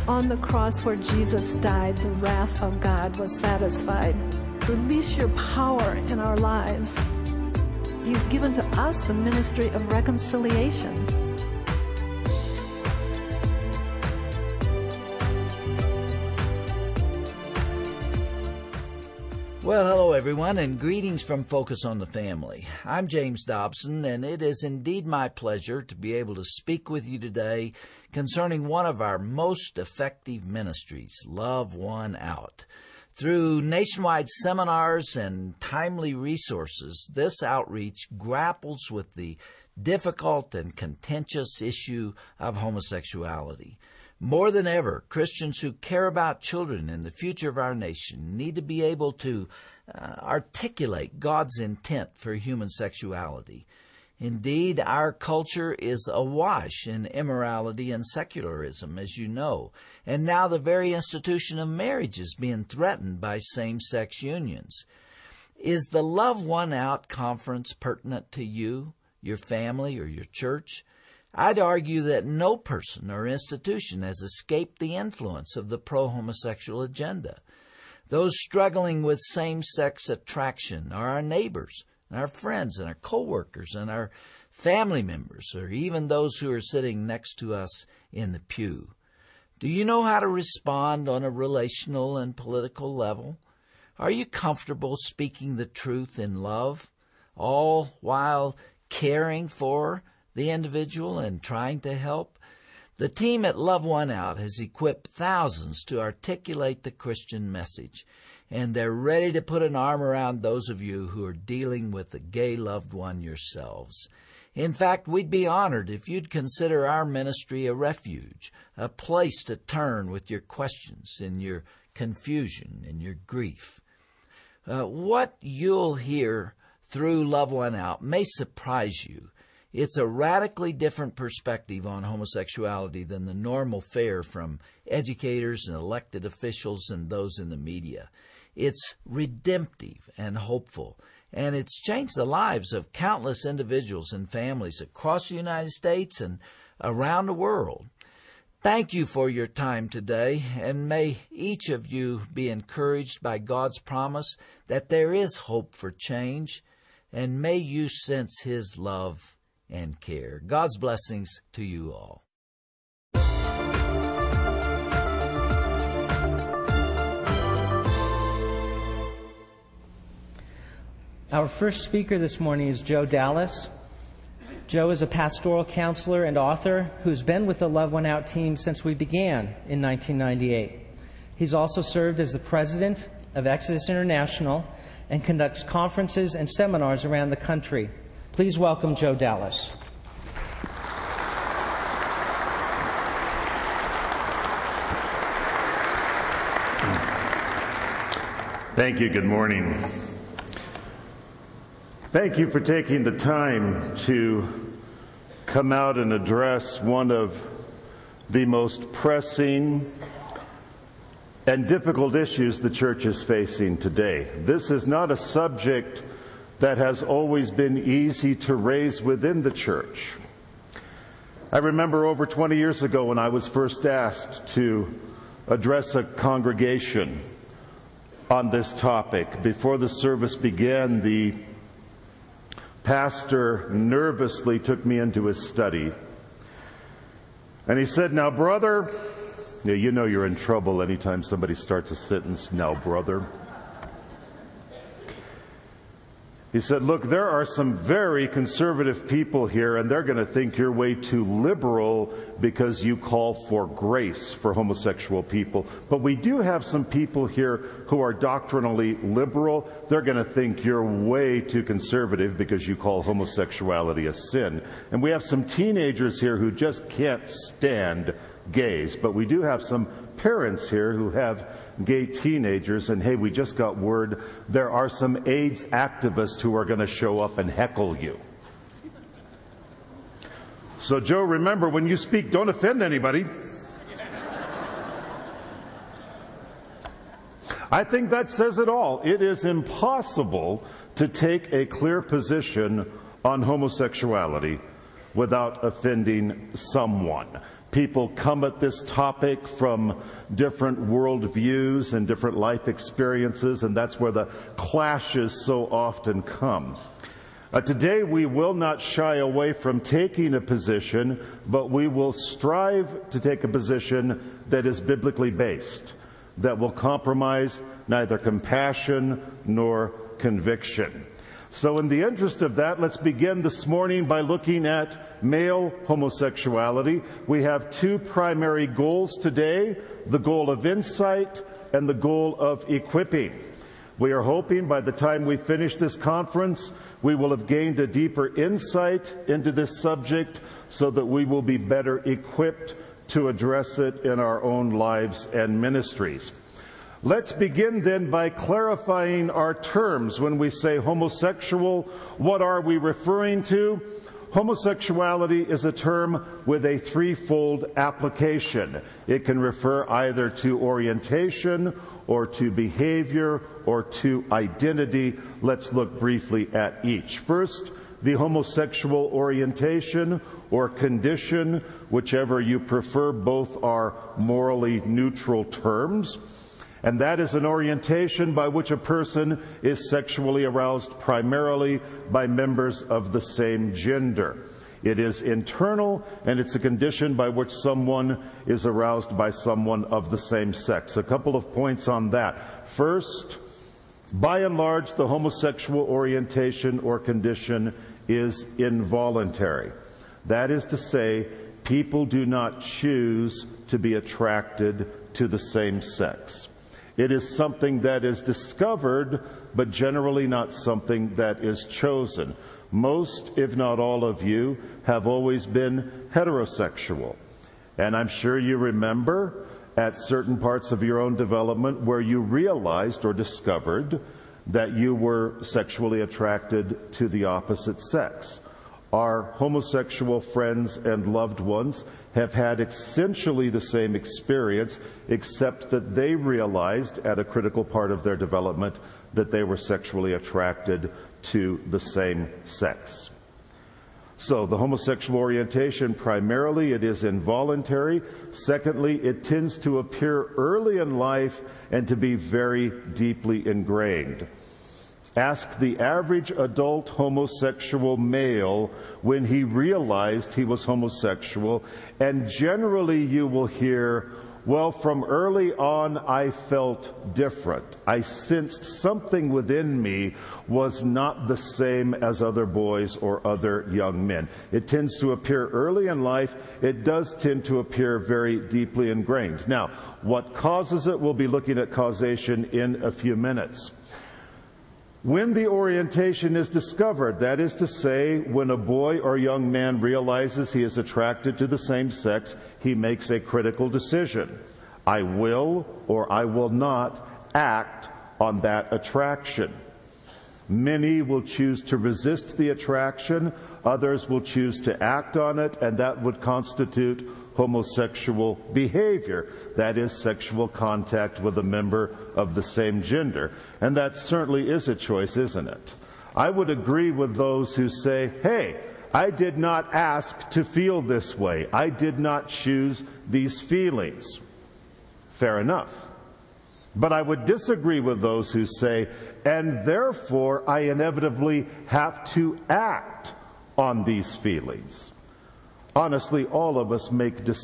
On the cross where Jesus died, the wrath of God was satisfied. Release your power in our lives. He's given to us the ministry of reconciliation. Well, hello everyone, and greetings from Focus on the Family. I'm James Dobson, and it is indeed my pleasure to be able to speak with you today concerning one of our most effective ministries, Love One Out. Through nationwide seminars and timely resources, this outreach grapples with the difficult and contentious issue of homosexuality. More than ever, Christians who care about children and the future of our nation need to be able to articulate God's intent for human sexuality. Indeed, our culture is awash in immorality and secularism, as you know, and now the very institution of marriage is being threatened by same-sex unions. Is the Love One Out conference pertinent to you, your family, or your church? I'd argue that no person or institution has escaped the influence of the pro-homosexual agenda. Those struggling with same-sex attraction are our neighbors, and our friends, and our co-workers, and our family members, or even those who are sitting next to us in the pew. Do you know how to respond on a relational and political level? Are you comfortable speaking the truth in love, all while caring for the individual and trying to help? The team at Love One Out has equipped thousands to articulate the Christian message, and they're ready to put an arm around those of you who are dealing with a gay loved one yourselves. In fact, we'd be honored if you'd consider our ministry a refuge, a place to turn with your questions and your confusion and your grief. What you'll hear through Love One Out may surprise you. It's a radically different perspective on homosexuality than the normal fare from educators and elected officials and those in the media. It's redemptive and hopeful, and it's changed the lives of countless individuals and families across the United States and around the world. Thank you for your time today, and may each of you be encouraged by God's promise that there is hope for change, and may you sense His love and care. God's blessings to you all. Our first speaker this morning is Joe Dallas. Joe is a pastoral counselor and author who's been with the Love One Out team since we began in 1998. He's also served as the president of Exodus International and conducts conferences and seminars around the country. Please welcome Joe Dallas. Thank you. Good morning. Thank you for taking the time to come out and address one of the most pressing and difficult issues the church is facing today. This is not a subject that has always been easy to raise within the church. I remember over 20 years ago when I was first asked to address a congregation on this topic. Before the service began, the pastor nervously took me into his study, and he said, "Now, brother," you know you're in trouble anytime somebody starts a sentence, "Now, brother." He said, "Look, there are some very conservative people here, and they're going to think you're way too liberal because you call for grace for homosexual people. But we do have some people here who are doctrinally liberal. They're going to think you're way too conservative because you call homosexuality a sin. And we have some teenagers here who just can't stand gays. But we do have some parents here who have gay teenagers, and hey, we just got word there are some AIDS activists who are going to show up and heckle you. So, Joe, remember, when you speak, don't offend anybody." I think that says it all. It is impossible to take a clear position on homosexuality without offending someone. People come at this topic from different worldviews and different life experiences, and that's where the clashes so often come. Today we will not shy away from taking a position, but we will strive to take a position that is biblically based, that will compromise neither compassion nor conviction. So in the interest of that, let's begin this morning by looking at male homosexuality. We have two primary goals today, the goal of insight and the goal of equipping. We are hoping by the time we finish this conference, we will have gained a deeper insight into this subject so that we will be better equipped to address it in our own lives and ministries. Let's begin then by clarifying our terms. When we say homosexual, what are we referring to? Homosexuality is a term with a threefold application. It can refer either to orientation or to behavior or to identity. Let's look briefly at each. First, the homosexual orientation or condition, whichever you prefer, both are morally neutral terms. And that is an orientation by which a person is sexually aroused primarily by members of the same gender. It is internal, and it's a condition by which someone is aroused by someone of the same sex. A couple of points on that. First, by and large, the homosexual orientation or condition is involuntary. That is to say, people do not choose to be attracted to the same sex. It is something that is discovered, but generally not something that is chosen. Most, if not all of you, have always been heterosexual. And I'm sure you remember at certain parts of your own development where you realized or discovered that you were sexually attracted to the opposite sex. Our homosexual friends and loved ones have had essentially the same experience, except that they realized at a critical part of their development that they were sexually attracted to the same sex. So the homosexual orientation, primarily it is involuntary. Secondly, it tends to appear early in life and to be very deeply ingrained. Ask the average adult homosexual male when he realized he was homosexual, and generally you will hear, well, from early on I felt different. I sensed something within me was not the same as other boys or other young men. It tends to appear early in life. It does tend to appear very deeply ingrained. Now, what causes it? We'll be looking at causation in a few minutes. When the orientation is discovered, that is to say, when a boy or young man realizes he is attracted to the same sex, he makes a critical decision. I will or I will not act on that attraction. Many will choose to resist the attraction, others will choose to act on it, and that would constitute homosexual behavior. That is sexual contact with a member of the same gender. And that certainly is a choice, isn't it? I would agree with those who say, hey, I did not ask to feel this way. I did not choose these feelings. Fair enough. But I would disagree with those who say, and therefore I inevitably have to act on these feelings. Honestly, all of us make decisions